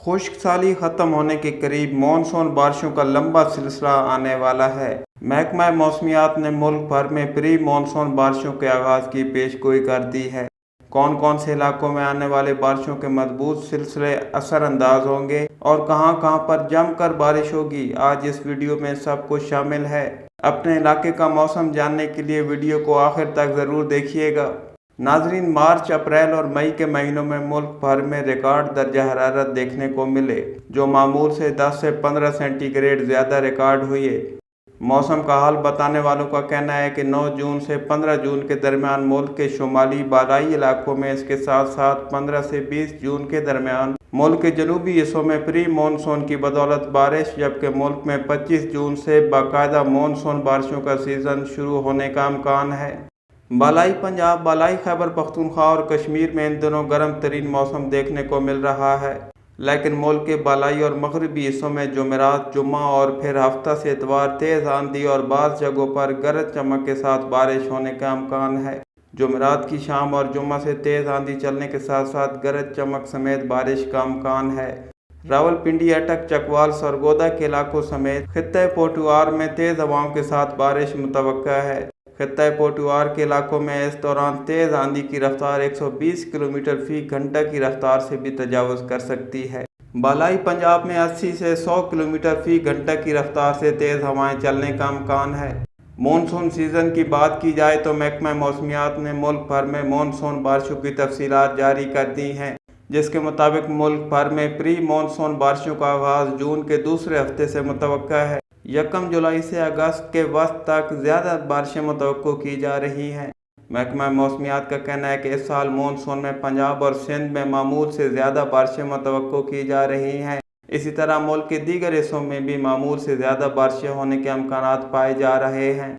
خشک سالی ختم ہونے کے قریب مانسون بارشوں کا لمبا سلسلہ آنے والا ہے۔ محکمہ موسمیات نے ملک بھر میں پری مانسون بارشوں کے آغاز کی پیش گوئی کر دی ہے۔ کون کون سے علاقوں میں آنے والے بارشوں کے مضبوط سلسلے اثر انداز ہوں گے اور کہاں کہاں پر جم کر بارش ہوگی، آج اس ویڈیو میں سب کچھ شامل ہے۔ اپنے علاقے کا موسم جاننے کے لیے ویڈیو کو آخر تک ضرور دیکھیے گا۔ ناظرین، مارچ، اپریل اور مئی کے مہینوں میں ملک بھر میں ریکارڈ درجہ حرارت دیکھنے کو ملے، جو معمول سے 10 سے 15 سینٹی گریڈ زیادہ ریکارڈ ہوئے۔ موسم کا حال بتانے والوں کا کہنا ہے کہ 9 جون سے 15 جون کے درمیان ملک کے شمالی بالائی علاقوں میں، اس کے ساتھ ساتھ 15 سے 20 جون کے درمیان ملک کے جنوبی حصوں میں پری مانسون کی بدولت بارش، جبکہ ملک میں 25 جون سے باقاعدہ مانسون بارشوں کا سیزن شروع ہونے کا امکان ہے۔ بالائی پنجاب، بالائی خیبر پختونخوا اور کشمیر میں ان دنوں گرم ترین موسم دیکھنے کو مل رہا ہے، لیکن ملک کے بالائی اور مغربی حصوں میں جمعرات، جمعہ اور پھر ہفتہ سے اتوار تیز آندھی اور بعض جگہوں پر گرج چمک کے ساتھ بارش ہونے کا امکان ہے۔ جمعرات کی شام اور جمعہ سے تیز آندھی چلنے کے ساتھ ساتھ گرج چمک سمیت بارش کا امکان ہے۔ راولپنڈی، اٹک، چکوال، سرگودا کے علاقوں سمیت خطہ پوٹوہار میں تیز ہواؤں کے ساتھ بارش متوقع ہے۔ خطہ پوٹوہار کے علاقوں میں اس دوران تیز آندھی کی رفتار 120 کلومیٹر فی گھنٹہ کی رفتار سے بھی تجاوز کر سکتی ہے۔ بالائی پنجاب میں 80 سے 100 کلومیٹر فی گھنٹہ کی رفتار سے تیز ہوائیں چلنے کا امکان ہے۔ مانسون سیزن کی بات کی جائے تو محکمہ موسمیات نے ملک بھر میں مانسون بارشوں کی تفصیلات جاری کر دی ہیں، جس کے مطابق ملک بھر میں پری مانسون بارشوں کا آغاز جون کے دوسرے ہفتے سے متوقع ہے۔ 1 جولائی سے اگست کے وسط تک زیادہ بارشیں متوقع کی جا رہی ہیں۔ محکمہ موسمیات کا کہنا ہے کہ اس سال مانسون میں پنجاب اور سندھ میں معمول سے زیادہ بارشیں متوقع کی جا رہی ہیں۔ اسی طرح ملک کے دیگر حصوں میں بھی معمول سے زیادہ بارشیں ہونے کے امکانات پائے جا رہے ہیں۔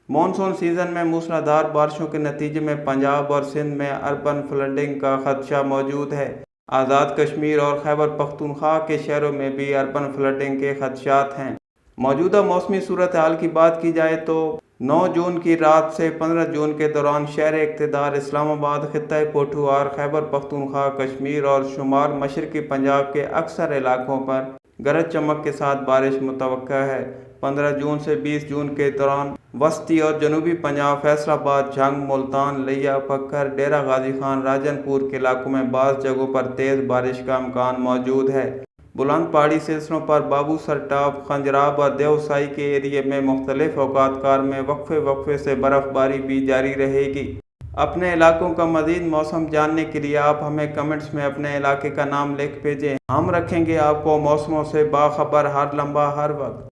مانسون سیزن میں موسلادھار بارشوں کے نتیجے میں پنجاب اور سندھ میں اربن فلڈنگ کا خدشہ موجود ہے۔ آزاد کشمیر اور خیبر پختونخوا کے شہروں میں بھی اربن فلڈنگ کے خدشات ہیں۔ موجودہ موسمی صورتحال کی بات کی جائے تو 9 جون کی رات سے 15 جون کے دوران شہر اقتدار اسلام آباد، خطہ پوٹوہار، خیبر پختونخوا، کشمیر اور شمال مشرقی پنجاب کے اکثر علاقوں پر گرج چمک کے ساتھ بارش متوقع ہے۔ 15 جون سے 20 جون کے دوران وسطی اور جنوبی پنجاب، فیصل آباد، جھنگ، ملتان، لیا، پکھر، ڈیرہ غازی خان، راجن پور کے علاقوں میں بعض جگہوں پر تیز بارش کا امکان موجود ہے۔ بلند پہاڑی سلسلوں پر بابو سر ٹاپ، خنجراب اور دیوسائی کے ایریے میں مختلف اوقات کار میں وقفے وقفے سے برف باری بھی جاری رہے گی۔ اپنے علاقوں کا مزید موسم جاننے کے لیے آپ ہمیں کمنٹس میں اپنے علاقے کا نام لکھ بھیجیں۔ ہم رکھیں گے آپ کو موسموں سے باخبر ہر لمحہ ہر وقت۔